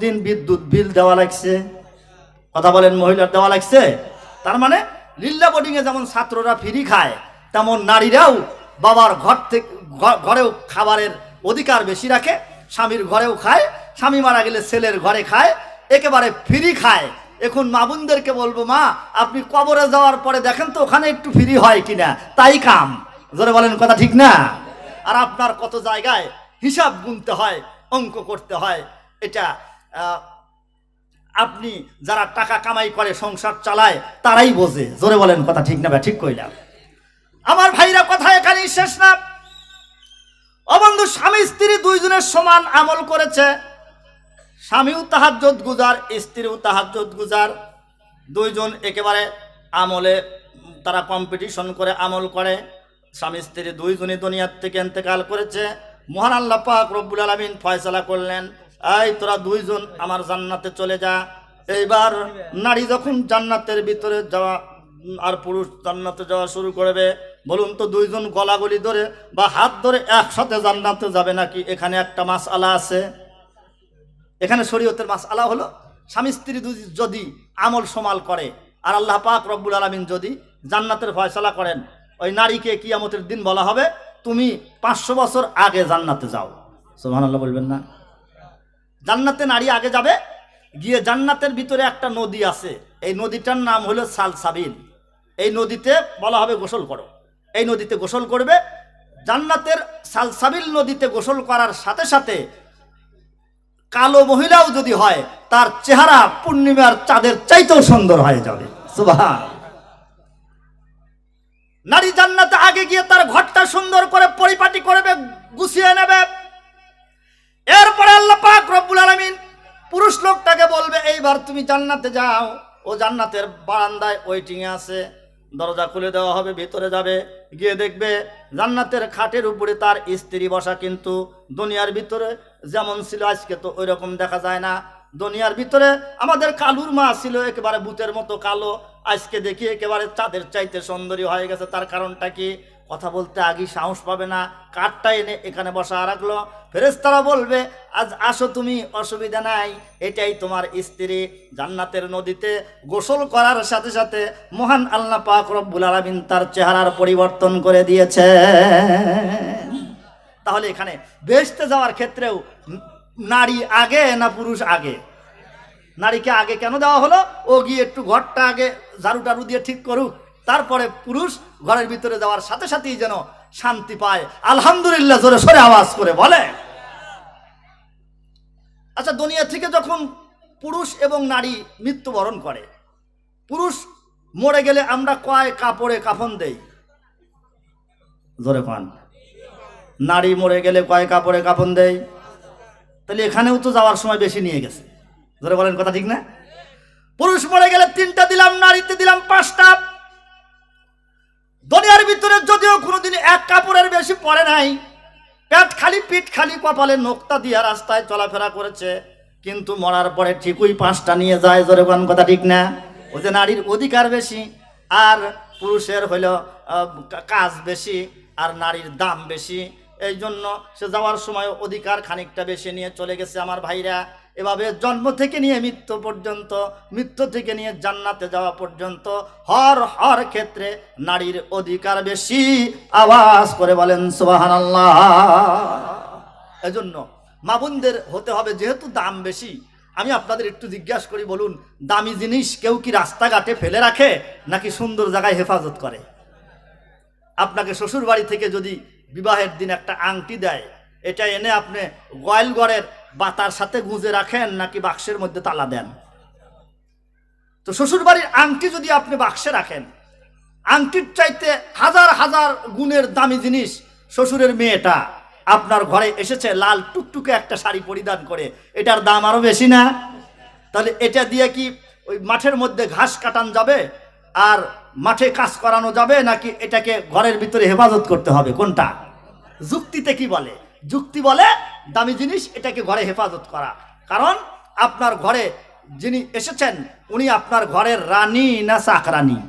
দিন বিদ্যুৎ বিল দেওয়া লাগছে, কথা বলেন, মহিলার দেওয়া লাগছে। তার মানে লিল্লা বোর্ডিংয়ে যেমন ছাত্ররা ফ্রি খায়, তেমন নারীরাও বাবার ঘর থেকে ঘরেও খাবারের অধিকার বেশি রাখে, স্বামীর ঘরেও খায়, স্বামী মারা গেলে ছেলের ঘরে খায়, একেবারে ফ্রি খায়। এখন মা বোনদেরকে বলবো, মা আপনি কবরে যাওয়ার পরে দেখেন তো ওখানে একটু ফ্রি হয় কিনা, তাই কাম। জোরে বলেন, কথা ঠিক না? আর আপনার কত জায়গায় হিসাব গুনতে হয়, অঙ্ক করতে হয়, এটা আপনি যারা টাকা কামাই করে সংসার চালায় তারাই বোঝে। জোরে বলেন, কথা ঠিক না? ঠিক কইলাম। আমার ভাইরা, কথা এখানেই শেষ না। অবন্ধু, স্বামী স্ত্রী দুইজনের সমান আমল করেছে, স্বামীও তাহাজ্জুদ গুজার, স্ত্রীও তাহাজ্জুদ গুজার, দুইজন একেবারে আমলে তারা কম্পিটিশন করে আমল করে। স্বামী স্ত্রী দুইজনই দুনিয়ার থেকে ইন্তেকাল করেছে। মহান আল্লাহ পাক রব্বুল আলামিন ফয়সালা করলেন, এই তোরা দুইজন আমার জান্নাতে চলে যা। এইবার নারী যখন জান্নাতের ভিতরে যাওয়া আর পুরুষ জান্নাতে যাওয়া শুরু করবে, বলুন তো দুইজন গলাগলি ধরে বা হাত ধরে একসাথে জান্নাতে যাবে নাকি? এখানে একটা মাসআলা আছে। এখানে শরীয়তের মাসআলা হলো, স্বামী স্ত্রী যদি আমল সমাল করে আর আল্লাহ পাক রব্বুল আলামিন যদি জান্নাতের ফয়সালা করেন, ওই নারীকে কিয়ামতের দিন বলা হবে, তুমি 500 বছর আগে জান্নাতে যাও। সুবহানাল্লাহ বলবেন না? জান্নাতে নারী আগে যাবে, গিয়ে জান্নাতের ভিতরে একটা নদী আছে, এই নদীটার নাম হলো সালসাবিল। এই নদীতে বলা হবে গোসল করো। এই নদীতে গোসল করবে। জান্নাতের সালসাবিল নদীতে গোসল করার সাথে সাথে কালো মহিলাও যদি হয়, তার চেহারা পূর্ণিমার চাঁদের চাইতেও সুন্দর হয়ে যাবে। সুবহান। নারী জান্নাতে আগে গিয়ে তার ঘরটা সুন্দর করে পরিপাটি করবে, গুছিয়ে নেবে। এরপরে আল্লাহ পাক রব্বুল আলামিন পুরুষ লোকটাকে বলবে, এইবার তুমি জান্নাতে যাও। ও জান্নাতের বারান্দায় ওয়েটিং এ আছে, দরজা খুলে দেওয়া হবে, ভিতরে যাবে, গিয়ে দেখবে জান্নাতের খাটের উপরে তার স্ত্রী বসা। কিন্তু দুনিয়ার ভিতরে যেমন ছিল আজকে তো ওই রকম দেখা যায় না। দুনিয়ার ভিতরে আমাদের কালুর মা ছিল একেবারে ভূতের মতো কালো, আজকে দেখি একেবারে চাঁদের চাইতে সুন্দরী হয়ে গেছে। তার কারণটা কি? কথা বলতে আগে সাহস পাবে না, কাঠটা এনে এখানে বসা রাখলো। ফেরেশতারা বলবে, আজ আসো তুমি, অসুবিধা নাই, এটাই তোমার স্ত্রী। জান্নাতের নদীতে গোসল করার সাথে সাথে মহান আল্লাহ পাক রব্বুল আলামিন তার চেহারার পরিবর্তন করে দিয়েছে। তাহলে এখানে বেহেশতে যাওয়ার ক্ষেত্রেও নারী আগে না পুরুষ আগে? নারীকে আগে কেন দেওয়া হলো? ও গিয়ে একটু ঘরটা আগে ঝাড়ু টাড়ু দিয়ে ঠিক করুক, তারপরে পুরুষ ঘরের ভিতরে যাওয়ার সাথে সাথেই যেন শান্তি পায়। আলহামদুলিল্লাহ জোরে সরে আওয়াজ করে বলে। আচ্ছা, দুনিয়া থেকে যখন পুরুষ এবং নারী মৃত্যুবরণ করে, পুরুষ মরে গেলে আমরা কয় কাপড়ে কাফন দেই? জোরে পান। নারী মরে গেলে কয় কাপড়ে কাফন দেই? তাহলে এখানেও তো যাওয়ার সময় বেশি নিয়ে গেছে। জোরে বলেন, কথা ঠিক না? পুরুষ মরে গেলে 3টা দিলাম, নারীতে দিলাম 5টা। দুনিয়ার ভিতরে যদিও কোনোদিন এক কাপড়ের বেশি পরে নাই, পেট খালি পিঠ খালি, কপালে নোক্তা দিয়ে রাস্তায় চলাফেরা করেছে, কিন্তু মরার পরে ঠিকই 5টা নিয়ে যায়। জোরে বলেন, কথা ঠিক না? ওই যে নারীর অধিকার বেশি আর পুরুষের হইল কাজ বেশি আর নারীর দাম বেশি, এই জন্য সে যাওয়ার সময় অধিকার খানিকটা বেশি নিয়ে চলে গেছে। আমার ভাইরা, এভাবে জন্ম থেকে নিয়ে মৃত্যু পর্যন্ত, মৃত্যু থেকে নিয়ে জান্নাতে যাওয়া পর্যন্ত হর ক্ষেত্রে নারীর অধিকার বেশি। আওয়াজ করে বলেন সুবহানাল্লাহ। এজন্য মা বোনদের হতে হবে, যেহেতু দাম বেশি। আমি আপনাদের একটু জিজ্ঞাসা করি, বলুন, দামি জিনিস কেউ কি রাস্তাঘাটে ফেলে রাখে নাকি সুন্দর জায়গায় হেফাজত করে? আপনাকে শ্বশুর বাড়ি থেকে যদি বিবাহের দিন একটা আংটি দেয়, এটা এনে আপনি গোয়ালঘরের বাতার সাথে গুঁজে রাখেন নাকি বাক্সের মধ্যে তালা দেন? তো শ্বশুর বাড়ির আংটি যদি আপনি বাক্সে রাখেন, আংটির চাইতে হাজার হাজার গুণের দামি জিনিস শ্বশুরের মেয়েটা আপনার ঘরে এসেছে, লাল টুকটুকে একটা শাড়ি পরিধান করে, এটার দাম আরো বেশি না? তাহলে এটা দিয়ে কি ওই মাঠের মধ্যে ঘাস কাটান যাবে আর মাঠে কাজ করানো যাবে, নাকি এটাকে ঘরের ভিতরে হেফাজত করতে হবে? কোনটা? যুক্তিতে কি বলে? যুক্তি বলে দামি জিনিস এটাকে ঘরে হেফাজত করা, কারণ আপনার ঘরে যিনি এসেছেন উনি আপনার ঘরের রানী না চাকরানী?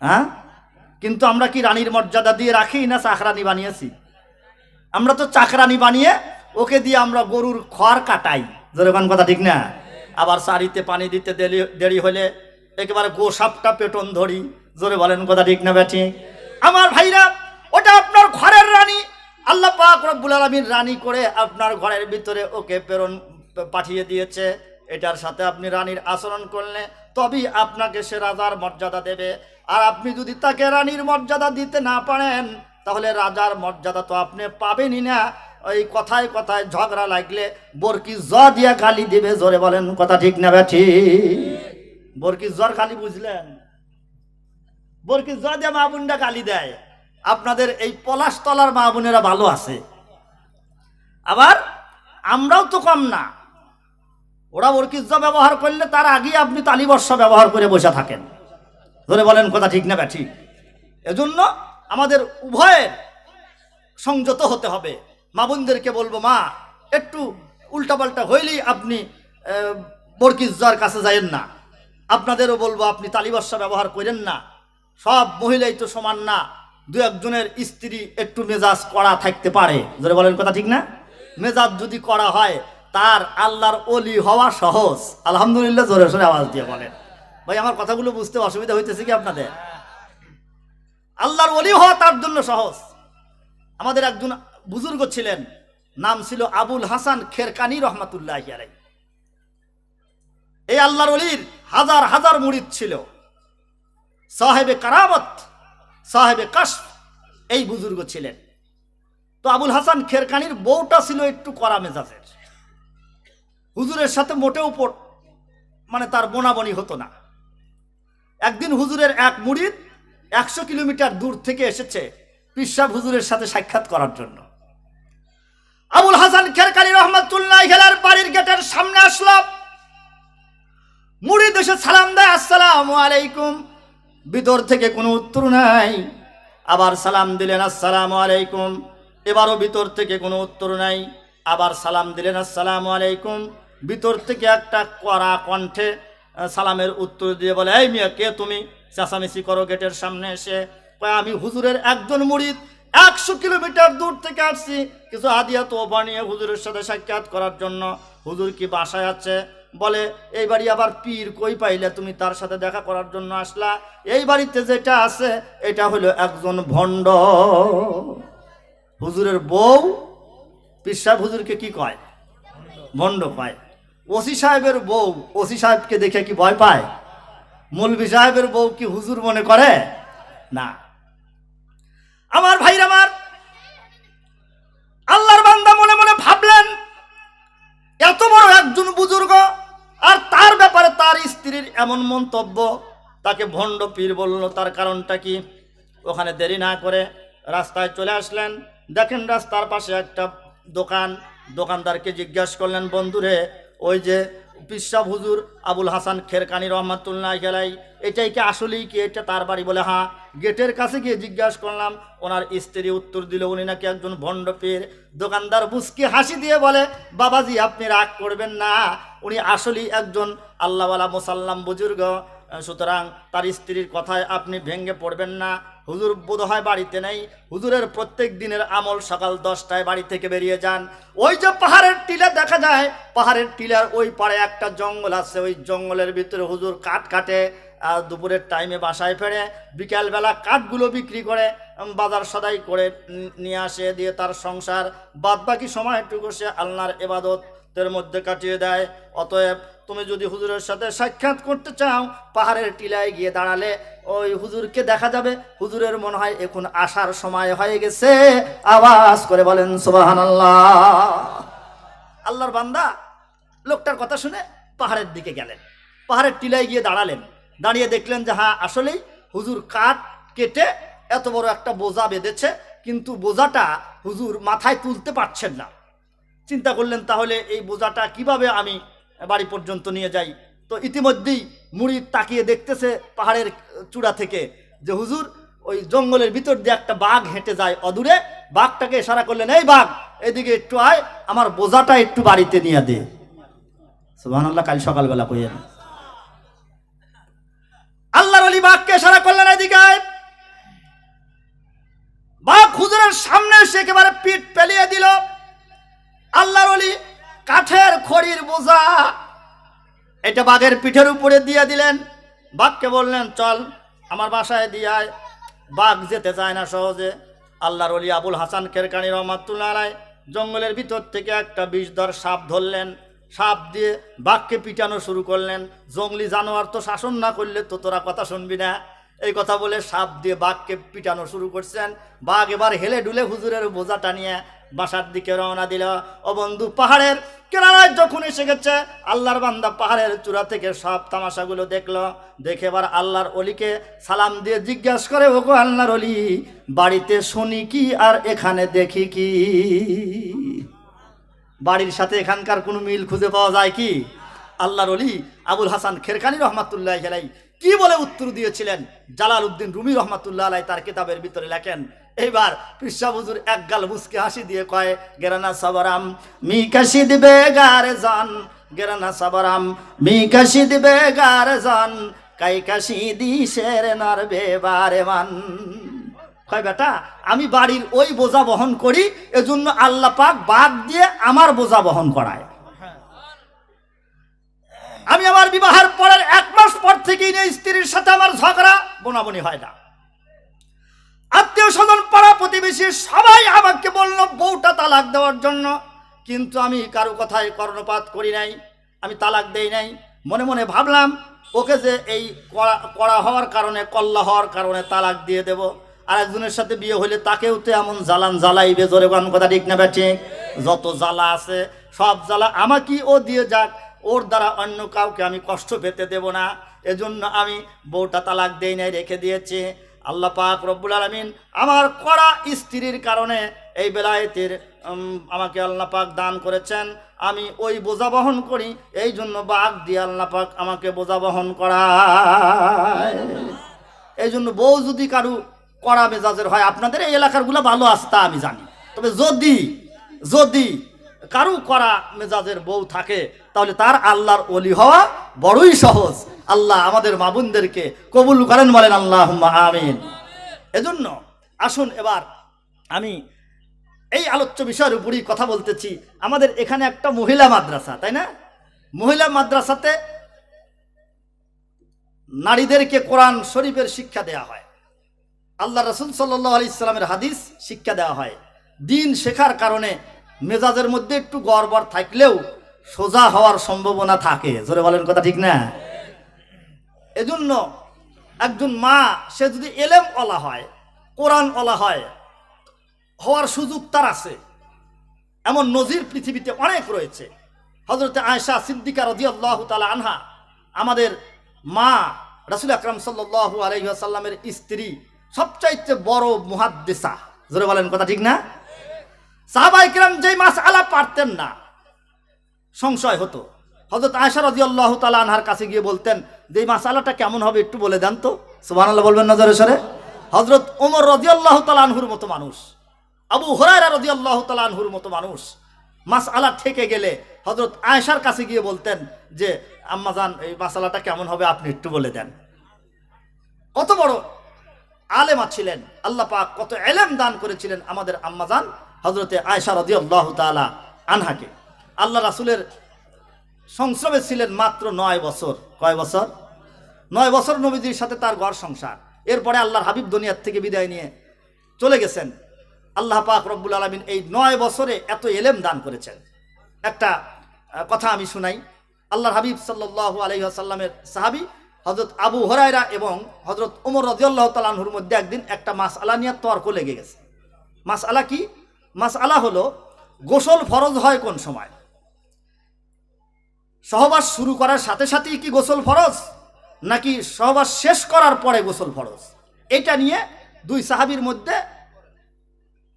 হ্যাঁ, কিন্তু আমরা কি রানীর মর্যাদা দিয়ে রাখি না চাকরানী বানিয়েছি? আমরা তো চাকরানী বানিয়ে ওকে দিয়ে আমরা গরুর খড় কাটাই। যেরকম কথা ঠিক না? আবার শাড়িতে পানি দিতে দেরি হলে একেবারে গোসাপটা পেটন ধরি, জোরে বলেন কথা ঠিক না ব্যাঠি? আমার ভাইরা, ওটা আপনার ঘরের রানী, আল্লাহ পাক রব্বুল আলামিন রানী করে আপনার ঘরের ভিতরে ওকে পাঠিয়ে দিয়েছে। এটার সাথে আপনি রানীর আচরণ করলে তবেই আপনাকে সে রাজার মর্যাদা দেবে। আর আপনি যদি তাকে রানীর মর্যাদা দিতে না পারেন তাহলে রাজার মর্যাদা তো আপনি পাবেনই না। ওই কথায় কথায় ঝগড়া লাগলে বরকি জ দিয়া গালি দিবে, জোরে বলেন কথা ঠিক না ব্যাঠি? বরকি জ্বর গালি বুঝলেন? বরকি জ দিয়া মা বোনরা গালি দেয়। আপনাদের এই পলাশতলার মা বোনেরা ভালো আছে, আবার আমরাও তো কম না। ওরা বরকিজ্জা ব্যবহার করলে তার আগে আপনি তালিবর্ষা ব্যবহার করে বসে থাকেন, ধরে বলেন কথা ঠিক না ব্যাঠি? এজন্য আমাদের উভয়ের সংযত হতে হবে। মা বোনদেরকে বলবো, মা একটু উল্টাপাল্টা হইলেই আপনি বরকিজ্জার কাছে যাইয়েন না। আপনাদেরও বলবো আপনি তালিবর্ষা ব্যবহার করেন না। সব মহিলাই তো সমান না, দু একজনের স্ত্রী একটু মেজাজ কড়া থাকতে পারে, ধরে বলেন কথা ঠিক না? মেজাজ যদি কড়া হয় তার আল্লাহর ওলি হওয়া সহজ। আলহামদুলিল্লাহ জোরে সোরে আওয়াজ দিয়ে বলেন। ভাই আমার কথাগুলো বুঝতে অসুবিধা হইতেছে কি আপনাদের? আল্লাহর ওলি হওয়া তার জন্য সহজ। আমাদের একজন বুজুর্গ ছিলেন, নাম ছিল আবুল হাসান খেরকানি রহমাতুল্লাহি আলাইহি। এই আল্লাহর ওলির হাজার হাজার মুরিদ ছিল, সাহেবে কারামত, সাহেবে কাশফ এই বুজুর্গ ছিলেন। তো আবুল হাসান খেরকানির বউটা ছিল একটু কড়া মেজাজের, হুজুরের সাথে মোটেও মানে তার বোনাবনি হতো না। একদিন হুজুরের এক মুরিদ 100 কিলোমিটার দূর থেকে এসেছে পীর সাহেব হুজুরের সাথে সাক্ষাৎ করার জন্য। আবুল হাসান খেরকানি রহমাতুল্লাহি আলাইহির বাড়ির গেটের সামনে আসলো। মুরিদ এসে সালাম দেয়, আসসালামু আলাইকুম। ভিতর থেকে কোনো উত্তর নাই। আবার সালাম দিলেন, আসসালামু আলাইকুম। এবারও ভিতর থেকে কোনো উত্তর নাই। আবার সালাম দিলেন, আসসালামু আলাইকুম। ভিতর থেকে একটা কড়া কণ্ঠে সালামের উত্তর দিয়ে বলে, এই মিয়া কে তুমি? চেঁচামেচি করো গেটের সামনে এসে। আমি হুজুরের একজন মুরিদ, 100 কিলোমিটার দূর থেকে আসছি কিছু হাদিয়া তোফা নিয়ে হুজুরের সাথে সাক্ষাৎ করার জন্য। হুজুর কি বাসায় আছে? বলে, এই বাড়ি আবার পীর কই পাইলে তুমি তার সাথে দেখা করার জন্য আসলা? এই বাড়িতে যেটা আছে এটা হলো একজন ভণ্ড। হুজুরের বউ পীর সাহেব হুজুরকে কি কয়? ভণ্ড কয়। ওসি সাহেবের বউ ওসি সাহেবকে দেখে কি ভয় পায়? মৌলভী সাহেবের বউ কি হুজুর মনে করে? না। আমার ভাইরা, আমার আল্লাহর বান্দা মনে মনে ভাবলেন, এত বড় একজন বুজুর্গ আর তার ব্যাপারে তার স্ত্রীর এমন মন্তব্য, তাকে ভণ্ড পীর বলল, তার কারণটা কি? ওখানে দেরি না করে রাস্তায় চলে আসলেন। দেখেন রাস্তার পাশে একটা দোকান। দোকানদারকে জিজ্ঞাসা করলেন, বন্ধুরে ওই যে পীর সাহেব হুজুর আবুল হাসান খেরকানি রহমাতুল্লাহি আলাইহি, এটাই কি আসলেই কি এটা তার বাড়ি? বলে হ্যাঁ। গেটের কাছে গিয়ে জিজ্ঞাসা করলাম, ওনার স্ত্রী উত্তর দিল উনি নাকি একজন ভণ্ড পীর। দোকানদার মুস্কি হাসি দিয়ে বলে, বাবাজি আপনি রাগ করবেন না, উনি আসলেই একজন আল্লাহওয়ালা মুসাল্লাম বুজুর্গ, সুতরাং তার স্ত্রীর কথায় আপনি ভেঙে পড়বেন না। হুজুর বোধহয় বাড়িতে নেই। হুজুরের প্রত্যেক দিনের আমল সকাল 10টায় বাড়ি থেকে বেরিয়ে যান। ওই যে পাহাড়ের টিলা দেখা যায়, পাহাড়ের টিলার ওই পাড়ে একটা জঙ্গল আছে, ওই জঙ্গলের ভিতরে হুজুর কাঠ কাটে, আর দুপুরের টাইমে বাসায় ফেরে, বিকালবেলা কাঠগুলো বিক্রি করে বাজার সদাই করে নিয়ে আসে, দিয়ে তার সংসার বাদ বাকি সময়টুকু সে আল্লাহর ইবাদতের মধ্যে কাটিয়ে দেয়। অতএব তুমি যদি হুজুরের সাথে সাক্ষাৎ করতে চাও, পাহাড়ের টিলায় গিয়ে দাঁড়ালে ওই হুজুরকে দেখা যাবে। হুজুরের মনে হয় এখন আসার সময় হয়ে গেছে। আওয়াজ করে বলেন সুবহানাল্লাহ। আল্লাহর বান্দা লোকটার কথা শুনে পাহাড়ের দিকে গেলেন, পাহাড়ের টিলায় গিয়ে দাঁড়ালেন। দাঁড়িয়ে দেখলেন যে হ্যাঁ আসলেই হুজুর কাঠ কেটে এত বড় একটা বোঝা বেঁধেছে, কিন্তু বোঝাটা হুজুর মাথায় তুলতে পারছেন না। চিন্তা করলেন তাহলে এই বোঝাটা কিভাবে আমি বাড়ি পর্যন্ত নিয়ে যাই। তো ইতিমধ্যেই মুরিদ তাকিয়ে দেখতেছে পাহাড়ের চূড়া থেকে যে হুজুর ওই জঙ্গলের ভিতর দিয়ে একটা বাঘ হেঁটে যায় অদূরে। বাঘটাকে ইশারা করলেন, এই বাঘ এদিকে একটু আয়, আমার বোঝাটা একটু বাড়িতে নিয়ে দে। সুবহানাল্লাহ, কাল সকালবেলা কইেন। আল্লাহর ওলি বাঘকে ইশারা করলেন, এদিকে আয়। বাঘ হুজুরের সামনে এসে একেবারে পিঠ পেলিয়ে দিল। আল্লাহর ওলি কাঠের খড়ির বোঝা এটা বাঘের পিঠের উপরে দিয়ে দিলেন। বাঘকে বললেন চল আমার বাসায় দিয়ে আয়। বাঘ যেতে চায় না সহজে। আল্লাহর ওলি আবুল হাসান খেরকানি রহমাতুল্লাহ আলাইহি জঙ্গলের ভিতর থেকে একটা বিষধর সাপ ধরলেন। সাপ দিয়ে বাঘকে পিটানো শুরু করলেন। জঙ্গলি জানোয়ার তো শাসন না করলে তো তোরা কথা শুনবি না, এই কথা বলে সাপ দিয়ে বাঘকে পিটানো শুরু করছেন। বাঘ এবার হেলে ডুলে হুজুরের বোঝাটা নিয়ে বাসার দিকে রওনা দিল। ও বন্ধু, পাহাড়ের কেরালায় যখন এসে গেছে, আল্লাহর বান্দা পাহাড়ের চূড়া থেকে সব তামাশাগুলো দেখলো। দেখে এবার আল্লাহর অলিকে সালাম দিয়ে জিজ্ঞাসা করে, ওগো আল্লাহর অলি, বাড়িতে শুনি কি আর এখানে দেখি কি? বাড়ির সাথে এখানকার কোনো মিল খুঁজে পাওয়া যায় কি? আল্লাহর অলি আবুল হাসান খেরকানি রহমাতুল্লাহ আলাইহি কি বলে উত্তর দিয়েছিলেন জালালউদ্দিন রুমি রহমাতুল্লাহ আলাইহি তার কিতাবের ভিতরে লেখেন। এইবার পৃষ্ঠা হুজুর এক গাল মুসকে হাসি দিয়ে কয়, গেরানা সাবারাম মি কাশিদ বেগার জান, গেরানা সাবারাম মি কাশিদ বেগার জান, কাই কাশিদি শের নার বেবারে মান। কয় বেটা, আমি বাড়ির ওই বোঝা বহন করি, এজন্য আল্লাহ পাক বাঘ দিয়ে আমার বোঝা বহন করায়। আমি আমার বিবাহের পরের 1 মাস পর থেকেই নিয়ে স্ত্রীর সাথে আমার ঝগড়া বোনাবনি হয় না। আত্মীয় স্বজন পাড়া প্রতিবেশী সবাই আমাকে বলল বউটা তালাক দেওয়ার জন্য, কিন্তু আমি কারো কথায় কর্ণপাত করি নাই, আমি তালাক দেই নাই। মনে মনে ভাবলাম ওকে যে এই কড়া হওয়ার কারণে, কল্লা হওয়ার কারণে তালাক দিয়ে দেব, আর একজনের সাথে বিয়ে হলে তাকেও তো এমন জ্বালান জ্বালাইবে, জোরে কোন কথা ঠিক না বেঠিক? যত জ্বালা আছে সব জ্বালা আমাকেই ও দিয়ে যাক, ওর দ্বারা অন্য কাউকে আমি কষ্ট পেতে দেব না। এজন্য আমি বউটা তালাক দেই নাই, রেখে দিয়েছি। আল্লাহ পাক রব্বুল আলামিন আমার কড়া স্ত্রীর কারণে এই বেলায়েতের আমাকে আল্লাহ পাক দান করেছেন। আমি ওই বোঝা বহন করি, এই জন্য বাঘ দিয়ে আল্লাহ পাক আমাকে বোঝা বহন করায়। এই জন্য বউ যদি কারু কড়া মেজাজের হয়, আপনাদের এই এলাকারগুলো ভালো আছে তা আমি জানি, তবে যদি কারু কড়া মেজাজের বউ থাকে, তাহলে তার আল্লাহর ওলি হওয়া বড়ই সহজ। আল্লাহ আমাদের মা বোনদেরকে কবুল করেন, বলেন আল্লাহুম্মা আমিন। এজন্য আসুন এবার আমি এই আলোচ্য বিষয়ের উপরই কথা বলতেছি। আমাদের এখানে একটা মহিলা মাদ্রাসা, তাই না? মহিলা মাদ্রাসাতে নারীদেরকে কোরআন শরীফের শিক্ষা দেওয়া হয়, আল্লাহ রাসূল সাল্লাল্লাহু আলাইহি সাল্লামের হাদিস শিক্ষা দেওয়া হয়। দিন শেখার কারণে মেজাজের মধ্যে একটু গড়বড় থাকলেও সোজা হওয়ার সম্ভাবনা থাকে, জোরে বলেন কথা ঠিক না? এজন্য একজন মা সে যদি এলেম ওয়ালা হয়, কোরআন ওয়ালা হয়, হওয়ার সুযোগ তার আছে। এমন নজির পৃথিবীতে অনেক রয়েছে। হযরতে আয়েশা সিদ্দিকা রাদিয়াল্লাহু তাআলা আনহা, আমাদের মা রাসূল আকরাম সাল্লাল্লাহু আলাইহি ওয়াসাল্লামের স্ত্রী, সবচাইতে বড় মুহাদ্দিসা, জোরে বলেন কথা ঠিক না? সাহাবায়ে কেরাম যেই মাসআলা পারতেন না, সংশয় হতো, হযরত আয়েশা রাদিয়াল্লাহু তাআলা আনহার কাছে গিয়ে বলতেন যে এই মাসআলাটা কেমন হবে একটু বলে দেন তো। সুবহানাল্লাহ বলবেন না জোরে সরে? হযরত ওমর রাদিয়াল্লাহু তাআলা আনহুর মতো মানুষ, আবু হুরায়রা রাদিয়াল্লাহু তাআলা আনহুর মতো মানুষ মাসআলা থেকে গেলে হযরত আয়েশার কাছে গিয়ে বলতেন যে আম্মাজান এই মাসআলাটা কেমন হবে আপনি একটু বলে দেন। কত বড় আলেমা ছিলেন, আল্লাহ পাক কত ইলম দান করেছিলেন আমাদের আম্মাজান হযরতে আয়েশা রাদিয়াল্লাহু তাআলা আনহাকে। আল্লাহ রাসূলের সংস্রবে ছিলেন মাত্র 9 বছর। কয় বছর? 9 বছর নবীজির সাথে তার ঘর সংসার। এরপরে আল্লাহর হাবিব দুনিয়ার থেকে বিদায় নিয়ে চলে গেছেন। আল্লাহ পাক রব্বুল আলামিন এই 9 বছরে এত ইলম দান করেছেন। একটা কথা আমি শুনাই। আল্লাহর হাবিব সাল্লাল্লাহু আলাইহি ওয়াসাল্লামের সাহাবী হযরত আবু হুরায়রা এবং হযরত ওমর রাদিয়াল্লাহু তাআলা আনহুর মধ্যে একদিন একটা মাসআলা নিয়ে তর্ক লেগে গেছে। মাসআলা কি? মাসআলা হলো গোসল ফরজ হয় কোন সময়? সহবাস শুরু করার সাথে সাথেই কি গোসল ফরজ, নাকি সহবাস শেষ করার পরে গোসল ফরজ? এটা নিয়ে দুই সাহাবীর মধ্যে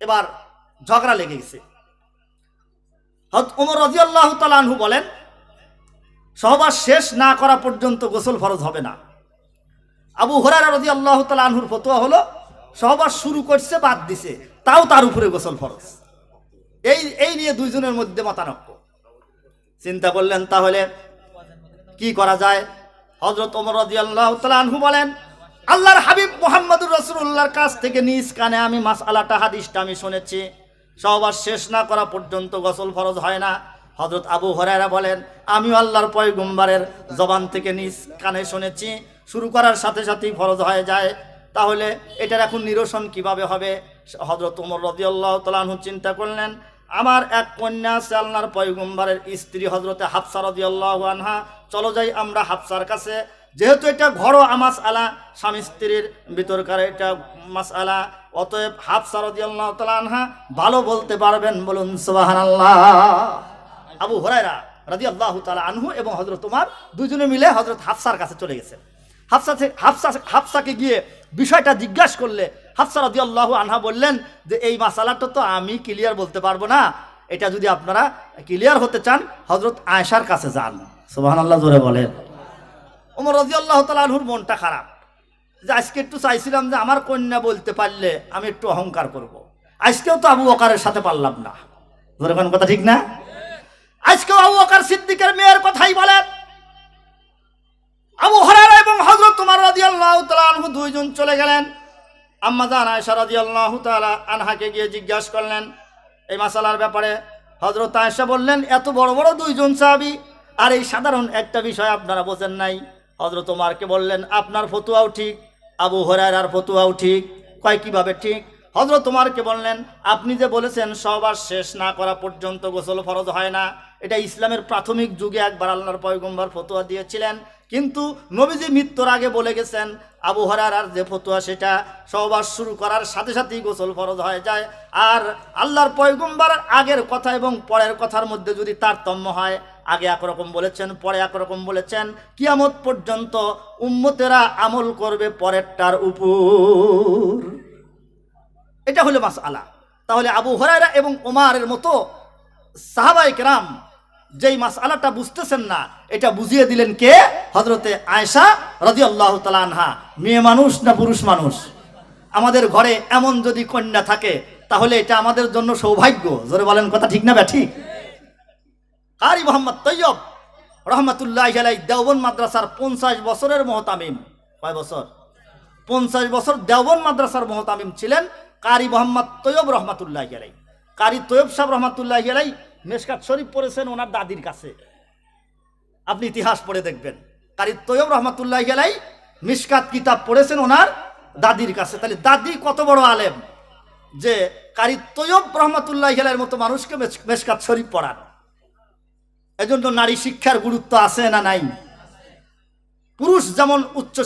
এবার ঝগড়া লেগে গেছে। হযরত ওমর রাদিয়াল্লাহু তাআলা আনহু বলেন সহবাস শেষ না করা পর্যন্ত গোসল ফরজ হবে না। আবু হুরায়রা রাদিয়াল্লাহু তাআলা আনহুর ফতোয়া হলো সহবাস শুরু করছে, বাদ দিছে, তাও তার উপরে গোসল ফরজ। এই নিয়ে দুইজনের মধ্যে মতানক্য। চিন্তা করলেন তাহলে কি করা যায়। হযরত ওমর রাদিয়াল্লাহু তাআলা আনহু বলেন আল্লাহর হাবিব মুহাম্মদুর রাসূলুল্লাহর কাছ থেকে নিজ কানে আমি মাসআলাটা, হাদিসটা আমি শুনেছি, সহবাস শেষ না করা পর্যন্ত গোসল ফরজ হয় না। হযরত আবু হুরায়রা বলেন, আমিও আল্লাহর পয়গম্বরের জবান থেকে নিজ কানে শুনেছি, শুরু করার সাথে সাথেই ফরজ হয়ে যায়। তাহলে এটার এখন নিরসন কিভাবে হবে? হযরত ওমর রাদিয়াল্লাহু তাআলা আনহু চিন্তা করলেন, আমার এক কন্যা আছে আল্লাহর পয়গম্বরের স্ত্রী হযরতে হাফসা রাদিয়াল্লাহু আনহা, চলো যাই আমরা হাফসার কাছে। যেহেতু এটা ঘরোয়া মাসআলা, স্বামী স্ত্রীর ভিতরকার এটা মাসআলা, অতএব হাফসা রাদিয়াল্লাহু তাআলা আনহা ভালো বলতে পারবেন, বলুন সুবহানাল্লাহ। আবু হুরায়রা রাদিয়াল্লাহু তাআলা আনহু এবং হযরত ওমর দুজনে মিলে হযরত হাফসার কাছে চলে গেছেন। হাফসাকে গিয়ে বিষয়টা জিজ্ঞাসা করলে হাফসা রাদিয়াল্লাহু আনহা বললেন যে এই মাসালাটা তো আমি ক্লিয়ার বলতে পারবো না, এটা যদি আপনারা ক্লিয়ার হতে চান হযরত আয়েশার কাছে যান। সুবহানাল্লাহ জোরে বলেন। ওমর রাদিয়াল্লাহু তাআলা আনহুর মনটা খারাপ, যে আজকে একটু চাইছিলাম যে আমার কন্যা বলতে পারলে আমি একটু অহংকার করব, আজকেও তো আবু বকরের সাথে পারলাম না। জোরে কোন কথা ঠিক না? আজকেও আবু বকর সিদ্দিকের মেয়ের কথাই বলেন। আবু হুরায়রা এবং হযরত ওমর রাদিয়াল্লাহু তাআলা আনহু দুইজন চলে গেলেন। আম্মা জান আয়েশা রাদিয়াল্লাহু তাআলা আনহাকে গিয়ে জিজ্ঞাসা করলেন এই মাসালার ব্যাপারে। হযরত আয়েশা বললেন, এত বড় বড় দুইজন সাহাবী আর এই সাধারণ একটা বিষয় আপনারা বোঝেন নাই। হযরত ওমরকে বললেন, আপনার ফতোয়াও ঠিক, আবু হুরায়রার ফতোয়াও ঠিক। কয় কিভাবে ঠিক? হযরত ওমরকে বললেন, আপনি যে বলেছেন সহবাস শেষ না করা পর্যন্ত গোসল ফরজ হয় না, এটা ইসলামের প্রাথমিক যুগে একবার আল্লাহর পয়গম্বর ফতোয়া দিয়েছিলেন, কিন্তু নবীজি মৃত্যুর আগে বলে গেছেন আবু হুরায়রার যে ফতোয়া সেটা সহবাস শুরু করার সাথে সাথেই গোসল ফরজ হয়ে যায়। আর আল্লাহর পয়গম্বর আগের কথা এবং পরের কথার মধ্যে যদি তারতম্য হয়, আগে একরকম বলেছেন পরে একরকম বলেছেন, কিয়ামত পর্যন্ত উম্মতেরা আমল করবে পরেরটার উপর। এটা হলো মাসআলা। তাহলে আবু হুরায়রা এবং ওমরের মতো সাহাবায়ে কেরাম যেই মাসআলাটা বুঝতেছেন না, এটা বুঝিয়ে দিলেন কে? হযরতে আয়েশা রাদিয়াল্লাহু তাআলা আনহা। মেয়ে মানুষ না পুরুষ মানুষ? আমাদের ঘরে এমন যদি কন্যা থাকে তাহলে এটা আমাদের জন্য সৌভাগ্য। জোরে বলেন কথা ঠিক না ঠিক? কারি মোহাম্মদ তৈয়ব রহমাতুল্লাহি আলাইহি দেওবন্দ মাদ্রাসার 50 বছরের মুহতামিম। কয় বছর? 50 বছর দেওবন্দ মাদ্রাসার মুহতামিম ছিলেন কারি মোহাম্মদ তৈয়ব রহমাতুল্লাহি আলাইহি। কারি তৈয়ব সাহেব রহমাতুল্লাহি আলাইহি মেশকাত শরীফ পড়েছেন ওনার দাদির কাছে। আপনি ইতিহাস পড়ে দেখবেন, কারি তৈয়ব রহমাতুল্লাহি আলাইহি মিশকাত কিতাব পড়েছেন ওনার দাদির কাছে। তাহলে দাদি কত বড় আলেম যে কারি তৈয়ব রহমাতুল্লাহি আলাইহির মতো মানুষকে মেশকাত শরীফ পড়ান। এজন্য নারী শিক্ষার গুরুত্ব আছে না নাই? পুরুষ যেমন উচ্চ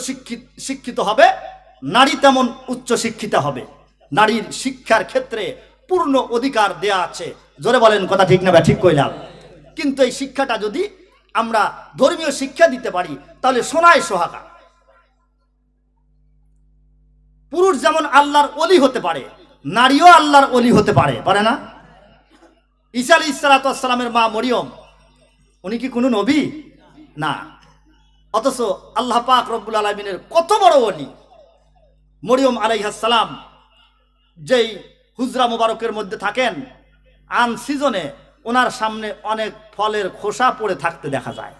শিক্ষিত হবে, নারী তেমন উচ্চ শিক্ষিতা হবে। নারীর শিক্ষার ক্ষেত্রে পূর্ণ অধিকার দেয়া আছে। জোরে বলেন কথা ঠিক না ঠিক কইলাম? কিন্তু এই শিক্ষাটা যদি আমরা ধর্মীয় শিক্ষা দিতে পারি তাহলে সোনায় সোহাগা। পুরুষ যেমন আল্লাহর ওলি হতে পারে, নারীও আল্লাহর ওলি হতে পারে, পারে না? ঈসা আলাইহিস সালাতু ওয়াস সালামের মা মরিয়ম, উনি কি কোনো নবী? না। অথচ আল্লাহ পাক রব্বুল আলামিনের কত বড় ওলি। মরিয়ম আলাইহিস সালাম যেই হুজরা মুবারকের মধ্যে থাকেন, আন সিজনে ওনার সামনে অনেক ফলের খোসা পড়ে থাকতে দেখা যায়।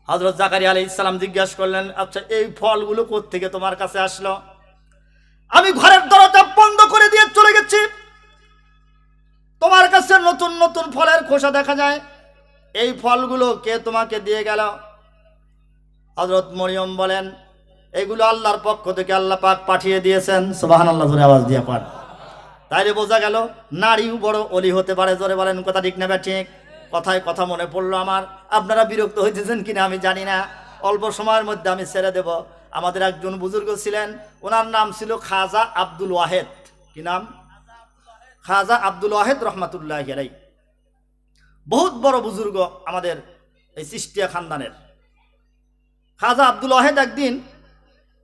হযরত জাকারিয়া আলাইহিস সালাম জিজ্ঞাসা করলেন, আচ্ছা এই ফলগুলো কোত্থেকে তোমার কাছে আসলো? আমি ঘরের দরজা বন্ধ করে দিয়ে চলে গেছি, তোমার কাছে নতুন নতুন ফলের খোসা দেখা যায়, এই ফলগুলো কে তোমাকে দিয়ে গেল? হযরত মরিয়ম বলেন, এগুলো আল্লাহর পক্ষ থেকে আল্লাহ পাক পাঠিয়ে দিয়েছেন। সুবহানাল্লাহ জোরে আওয়াজ দিয়ে পাঠ। তাইলে বোঝা গেল নারীও বড় ওলি হতে পারে। জোরে বলেন কথা ঠিক না ঠিক? কথায় কথা মনে পড়লো আমার, আপনারা বিরক্ত হইতেছেন কিনা আমি জানি না, অল্প সময়ের মধ্যে আমি ছেড়ে দেব। আমাদের একজন বুজুর্গ ছিলেন, ওনার নাম ছিল খাজা আব্দুল ওয়াহেদ। কি নাম? খাজা আব্দুল ওয়াহেদ রহমাতুল্লাহি আলাইহি। বহুত বড় বুজুর্গ আমাদের এই চিশতিয়া খানদানের। খাজা আব্দুল ওয়াহেদ একদিন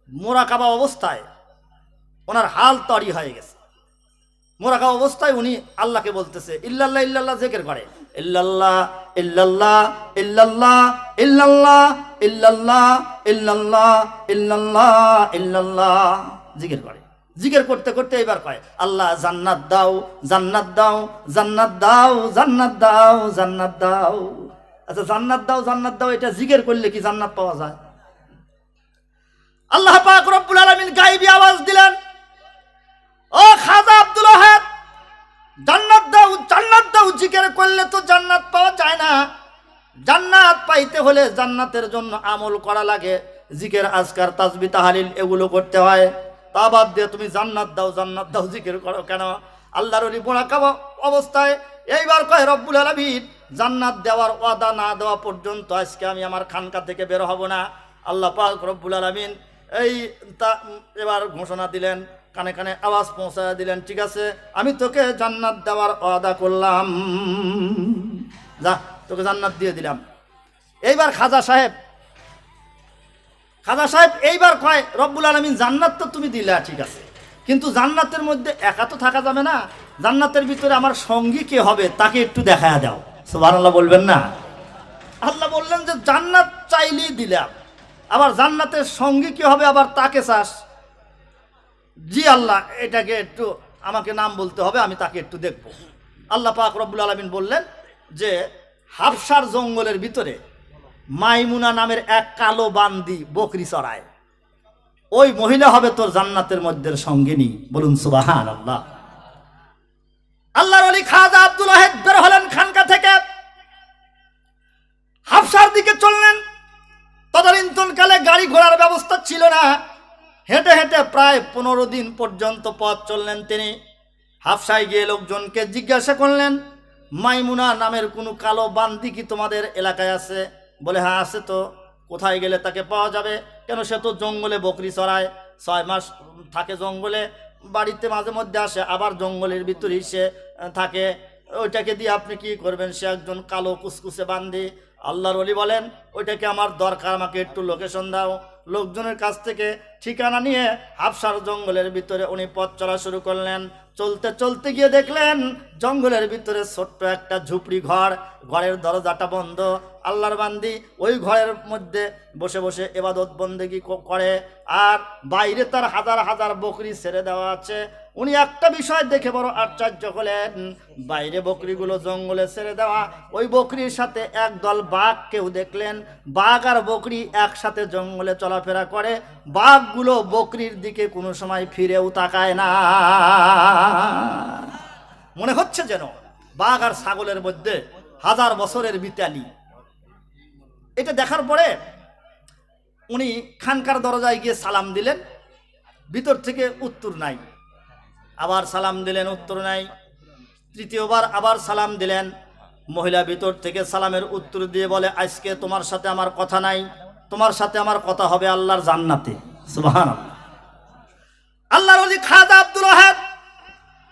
মোরাকাবা অবস্থায় ওনার হাল তরি হয়ে গেছে। মোরাকাবা অবস্থায় উনি আল্লাহকে বলতেছে, ইল্লাল্লাহ ইল্লাল্লাহ জিকির করে, ইল্লাল্লাহ ইল্লাল্লাহ ইল্লাল্লাহ ইল্লাল্লাহ ইল্লাল্লাহ ইল্লাল্লাহ ইল্লাল্লাহ ইল্লাল্লাহ জিকির করে। জিকির করতে করতে এবার কয়, আল্লাহ জান্নাত দাও জান্নাত দাও জান্নাত দাও জান্নাত দাও জান্নাত দাও। আচ্ছা জান্নাত দাও জান্নাত দাও এটা জিকির করলে কি জান্নাত পাওয়া যায়? আল্লাহ পাক রব্বুল আলামিন গায়বী আওয়াজ দিলেন, ও খাজা আব্দুল ওয়াহেদ, জান্নাত জান্নাত দাও জিকির করলে তো জান্নাত পাওয়া যায় না। জান্নাত পাইতে হলে জান্নাতের জন্য আমল করা লাগে, জিকির আজকার তাসবিহ তাহলিল এগুলো করতে হয়। তা বাদ দিয়ে তুমি জান্নাত দাও জিকির করো কেন? আল্লাহর ওলি মুরাকাবা অবস্থায় এইবার কয় রব্বুল আলামিন জান্নাত দেওয়ার ওয়াদা না দেওয়া পর্যন্ত আজকে আমি আমার খানকা থেকে বের হব না। আল্লাহ পাক রব্বুল আলামিন এবার ঘোষণা দিলেন, কানে কানে আওয়াজ পৌঁছায় দিলেন, ঠিক আছে আমি তোকে জান্নাত দেওয়ার ওয়াদা করলাম, যা তোকে জান্নাত দিয়ে দিলাম। এইবার খাজা সাহেব এইবার কয় রব্বুল আলামিন জান্নাত তো তুমি দিলা, ঠিক আছে, কিন্তু জান্নাতের মধ্যে একা তো থাকা যাবে না, জান্নাতের ভিতরে আমার সঙ্গী কে হবে তাকে একটু দেখায়া দাও। সুবহানাল্লাহ বলবেন না? আল্লাহ বললেন যে জান্নাত চাইলেই দিলাম, আবার জান্নাতের সঙ্গী কি হবে আবার তাকে চাস? জি আল্লাহ, এটাকে একটু আমাকে নাম বলতে হবে, আমি তাকে একটু দেখব। আল্লাহ পাক রব্বুল আলামিন বললেন যে হাবশার জঙ্গলের ভিতরে মাইমুনা নামের এক কালো বান্দি বকরি চড়ায়, ওই মহিলা হবে তোর জান্নাতের মধ্যে সঙ্গিনী। বলুন সুবহানাল্লাহ। আল্লাহর ওলি খাজা আব্দুল ওয়াহেদ বের হলেন খানকা থেকে, হাবশার দিকে চললেন। তদানীন্তনকালে গাড়ি ঘোড়ার ব্যবস্থা ছিল না, হেঁটে হেঁটে প্রায় 15 দিন পর্যন্ত পথ চললেন তিনি। হাবশায় গিয়ে লোকজনকে জিজ্ঞাসা করলেন, মাইমুনা নামের কোনো কালো বান্দি কি তোমাদের এলাকায় আছে? বলে হ্যাঁ আছে তো। কোথায় গেলে তাকে পাওয়া যাবে? কেন সে তো জঙ্গলে বকরি চড়ায়, 6 মাস থাকে জঙ্গলে, বাড়িতে মাঝে মধ্যে আসে, আবার জঙ্গলের ভিতরেই সে থাকে, ওইটাকে দিয়ে আপনি কি করবেন? সে একজন কালো কুসকুসে বান্দি। আল্লাহর ওলি বলেন ওইটাকে আমার দরকার, আমাকে একটু লোকেশন দাও। লোকজনের কাছ থেকে ঠিকানা নিয়ে হাবশার জঙ্গলের ভিতরে উনি পথ চলা শুরু করলেন। চলতে চলতে গিয়ে দেখলেন জঙ্গলের ভিতরে ছোট্ট একটা ঝুপড়ি ঘর, ঘরের দরজাটা বন্ধ। আল্লাহর বান্দি ওই ঘরের মধ্যে বসে বসে ইবাদত বন্দেগি করে, আর বাইরে তার হাজার হাজার বকরি ছেড়ে দেওয়া আছে। উনি একটা বিষয় দেখে বড় আশ্চর্য হলেন, বাইরে বকরিগুলো জঙ্গলে ছেড়ে দেওয়া, ওই বকরির সাথে একদল বাঘ কেউ দেখলেন। বাঘ আর বকরি একসাথে জঙ্গলে চলাফেরা করে, বাঘগুলো বকরির দিকে কোনো সময় ফিরেও তাকায় না। মনে হচ্ছে যেন বাঘ আর ছাগলের মধ্যে 1000 বছরের বিতালি। এটা দেখার পরে উনি খানকার দরজায় গিয়ে সালাম দিলেন, ভিতর থেকে উত্তর নাই। আবার সালাম দিলেন, উত্তর নাই। তৃতীয়বার আবার সালাম দিলেন, মহিলা ভিতর থেকে সালামের উত্তর দিয়ে বলে, আজকে তোমার সাথে আমার কথা নাই, তোমার সাথে আমার কথা হবে আল্লাহর জান্নাতে। সুবহানাল্লাহ। আল্লাহর ওলি খাজা আব্দুল ওয়াহেদ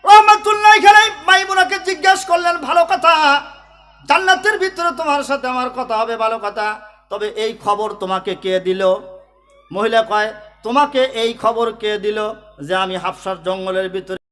রাহমাতুল্লাহ আলাইহি মাইমুনাকে জিজ্ঞাসা করলেন, ভালো কথা, জান্নাতের ভিতরে তোমার সাথে আমার কথা হবে, ভালো কথা, তবে এই খবর তোমাকে কে দিল? মহিলা কয়, তোমাকে এই খবর কে দিল যে আমি হাবশার জঙ্গলের ভিতরে